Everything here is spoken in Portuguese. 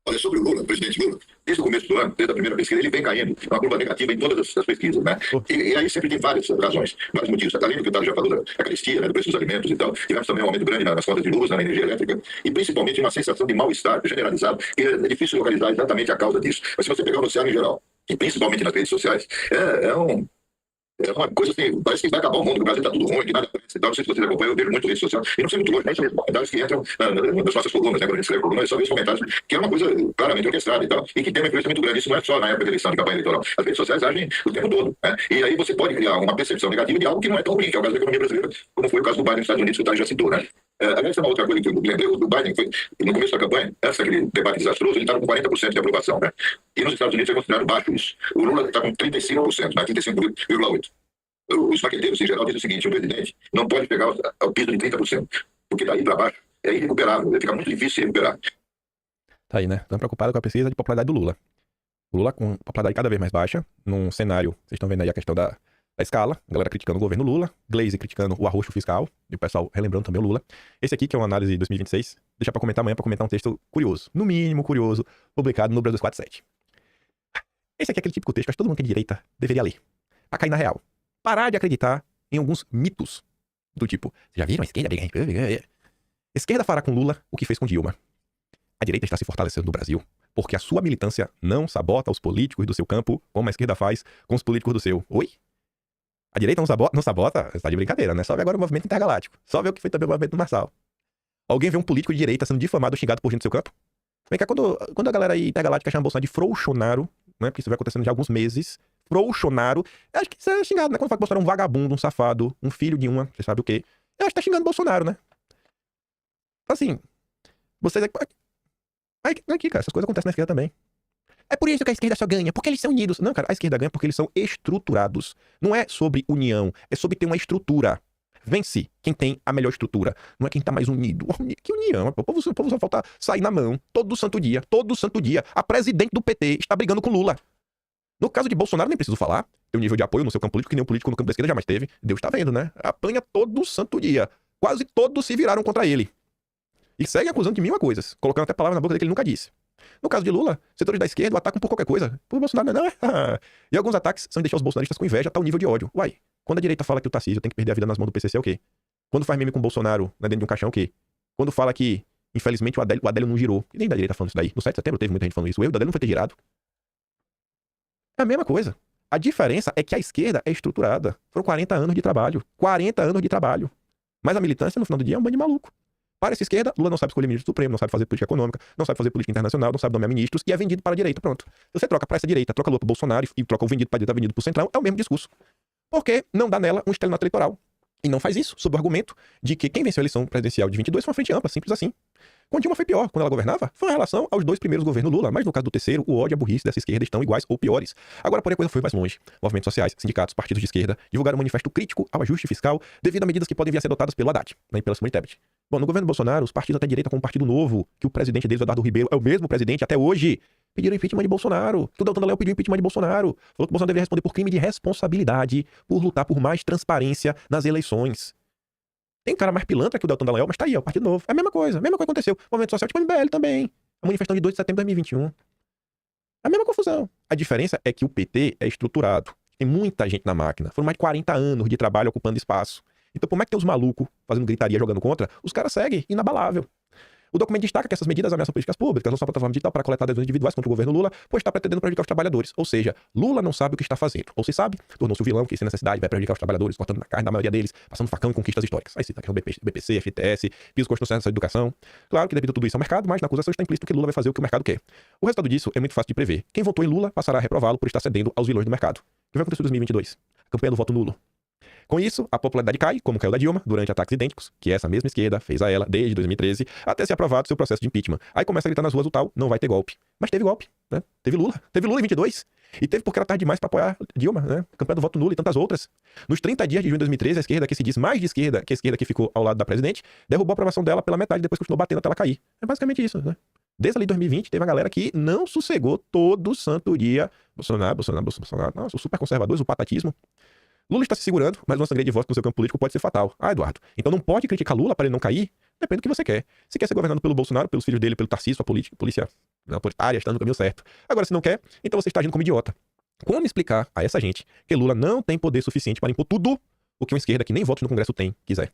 Olha, sobre o Lula, o presidente Lula, desde o começo do ano, desde a primeira pesquisa, ele vem caindo, uma curva negativa em todas as pesquisas, né? E aí sempre tem várias razões, vários motivos. Além do que o Tado já falou, da carestia, né, do preço dos alimentos e tal, tivemos também um aumento grande nas contas de luz, né, na energia elétrica, e principalmente uma sensação de mal-estar generalizado, que é difícil localizar exatamente a causa disso. Mas se você pegar o noticiário em geral, e principalmente nas redes sociais, é uma coisa assim, parece que vai acabar o mundo, que o Brasil está tudo ruim, que nada aparece. Então, não sei se vocês acompanham, eu vejo muito rede social, e não sei muito longe, nem são comentários que entram nas nossas colunas, né, quando a gente escreve colunas, só ver os comentários, que é uma coisa claramente orquestrada e tal, e que tem uma influência muito grande. Isso não é só na época da eleição, de campanha eleitoral. As redes sociais agem o tempo todo, né? E aí você pode criar uma percepção negativa de algo que não é tão ruim, que é o caso da economia brasileira, como foi o caso do Biden nos Estados Unidos, que o Tati já citou, né? Aliás, é uma outra coisa que eu lembrei do Biden, foi no começo da campanha, antes daquele debate desastroso, ele estava com 40% de aprovação, né? E nos Estados Unidos é considerado baixo isso. O Lula está com 35%, né? 35,8%. Os maqueteiros, em geral, dizem o seguinte: o presidente não pode pegar o piso de 30%, porque daí para baixo é irrecuperável, fica muito difícil de recuperar. Tá aí, né? Estão preocupados com a pesquisa de popularidade do Lula. O Lula com popularidade cada vez mais baixa, num cenário, vocês estão vendo aí a questão da escala, a galera criticando o governo Lula, Glaze criticando o arroxo fiscal, e o pessoal relembrando também o Lula. Esse aqui, que é uma análise de 2026, deixa pra comentar amanhã, pra comentar um texto curioso, no mínimo curioso, publicado no Brasil 247. Esse aqui é aquele típico texto que acho que todo mundo que é de direita deveria ler, pra cair na real. Parar de acreditar em alguns mitos do tipo, vocês já viram a esquerda? Esquerda fará com Lula o que fez com Dilma. A direita está se fortalecendo no Brasil porque a sua militância não sabota os políticos do seu campo como a esquerda faz com os políticos do seu. Oi? A direita não sabota? Você tá de brincadeira, né? Só vê agora o movimento intergaláctico. Só vê o que foi também o movimento do Marçal. Alguém vê um político de direita sendo difamado ou xingado por gente do seu campo? Vem cá, quando a galera aí intergaláctica chama Bolsonaro de frouxonaro, né? Porque isso vai acontecendo já há alguns meses. Frouxonaro. Eu acho que isso é xingado, né? Quando fala que Bolsonaro é um vagabundo, um safado, um filho de uma, você sabe o quê? Eu acho que tá xingando Bolsonaro, né? Assim, vocês... Aqui, cara, essas coisas acontecem na esquerda também. É por isso que a esquerda só ganha, porque eles são unidos. Não, cara, a esquerda ganha porque eles são estruturados. Não é sobre união, é sobre ter uma estrutura. Vence quem tem a melhor estrutura. Não é quem tá mais unido. Que união? O povo só falta sair na mão. Todo santo dia. Todo santo dia. A presidente do PT está brigando com Lula. No caso de Bolsonaro, nem preciso falar. Tem um nível de apoio no seu campo político que nenhum político no campo da esquerda jamais teve. Deus tá vendo, né? Apanha todo santo dia. Quase todos se viraram contra ele. E seguem acusando de mil coisas, colocando até palavras na boca dele que ele nunca disse. No caso de Lula, setores da esquerda atacam por qualquer coisa. Por Bolsonaro não é. E alguns ataques são de deixar os bolsonaristas com inveja a tal nível de ódio. Uai, quando a direita fala que o Tarcísio tem que perder a vida nas mãos do PCC, é o quê? Quando faz meme com o Bolsonaro dentro de um caixão, é o quê? Quando fala que, infelizmente, o Adélio não girou. E nem da direita falando isso daí. No 7 de setembro teve muita gente falando isso. O erro do Adélio não foi ter girado. É a mesma coisa. A diferença é que a esquerda é estruturada. Foram 40 anos de trabalho. 40 anos de trabalho. Mas a militância, no final do dia, é um bando de maluco. Para essa esquerda, Lula não sabe escolher ministro supremo, não sabe fazer política econômica, não sabe fazer política internacional, não sabe nomear ministros e é vendido para a direita, pronto. Você troca para essa direita, troca Lula pro Bolsonaro e troca o vendido para a direita, vendido pro centrão, é o mesmo discurso. Porque não dá nela um estelionato eleitoral. E não faz isso sob o argumento de que quem venceu a eleição presidencial de 22 foi uma frente ampla, simples assim. Com Dilma foi pior. Quando ela governava, foi em relação aos dois primeiros governos Lula, mas no caso do terceiro, o ódio e a burrice dessa esquerda estão iguais ou piores. Agora, porém, a coisa foi mais longe. Movimentos sociais, sindicatos, partidos de esquerda divulgaram um manifesto crítico ao ajuste fiscal devido a medidas que podem vir a ser adotadas pelo Haddad, né, e pela Simone Tebet. Bom, no governo Bolsonaro, os partidos até direita, como o Partido Novo, que o presidente deles, Eduardo Ribeiro, é o mesmo presidente até hoje, pediram impeachment de Bolsonaro. O Deltan Dallagnol pediu impeachment de Bolsonaro. Falou que o Bolsonaro deveria responder por crime de responsabilidade por lutar por mais transparência nas eleições. Tem cara mais pilantra que o Deltan Dallagnol, mas tá aí, é o Partido Novo. É a mesma coisa aconteceu. O movimento social, tipo o MBL também. A manifestação de 2 de setembro de 2021. A mesma confusão. A diferença é que o PT é estruturado. Tem muita gente na máquina. Foram mais de 40 anos de trabalho ocupando espaço. Então, por mais que tem os malucos fazendo gritaria, jogando contra, os caras seguem, inabalável. O documento destaca que essas medidas ameaçam políticas públicas, não são plataforma digital para coletar adesões individuais contra o governo Lula, pois está pretendendo prejudicar os trabalhadores. Ou seja, Lula não sabe o que está fazendo. Ou se sabe, tornou-se o vilão que, sem necessidade, vai prejudicar os trabalhadores, cortando na carne da maioria deles, passando facão em conquistas históricas. Aí cita a questão do BPC, FTS, piso constitucional da educação. Claro que devido a tudo isso ao mercado, mas na acusação está implícito que Lula vai fazer o que o mercado quer. O resultado disso é muito fácil de prever. Quem votou em Lula passará a reprová-lo por estar cedendo aos vilões do mercado. O que vai acontecer em 2022? A campanha do voto nulo. Com isso, a popularidade cai, como caiu da Dilma, durante ataques idênticos, que essa mesma esquerda fez a ela desde 2013, até ser aprovado seu processo de impeachment. Aí começa a gritar nas ruas o tal, não vai ter golpe. Mas teve golpe, né? Teve Lula em 22. E teve porque era tarde demais pra apoiar Dilma, né? Campanha do voto nulo e tantas outras. Nos 30 dias de junho de 2013, a esquerda, que se diz mais de esquerda que a esquerda que ficou ao lado da presidente, derrubou a aprovação dela pela metade e depois continuou batendo até ela cair. É basicamente isso, né? Desde ali 2020, teve uma galera que não sossegou todo santo dia. Bolsonaro. Nossa, os super conservadores, o patatismo. Lula está se segurando, mas uma sangria de votos no seu campo político pode ser fatal. Ah, Eduardo, então não pode criticar Lula para ele não cair? Depende do que você quer. Se quer ser governado pelo Bolsonaro, pelos filhos dele, pelo Tarcísio, a polícia autoritária, está no caminho certo. Agora, se não quer, então você está agindo como idiota. Como explicar a essa gente que Lula não tem poder suficiente para impor tudo o que uma esquerda que nem votos no Congresso tem quiser?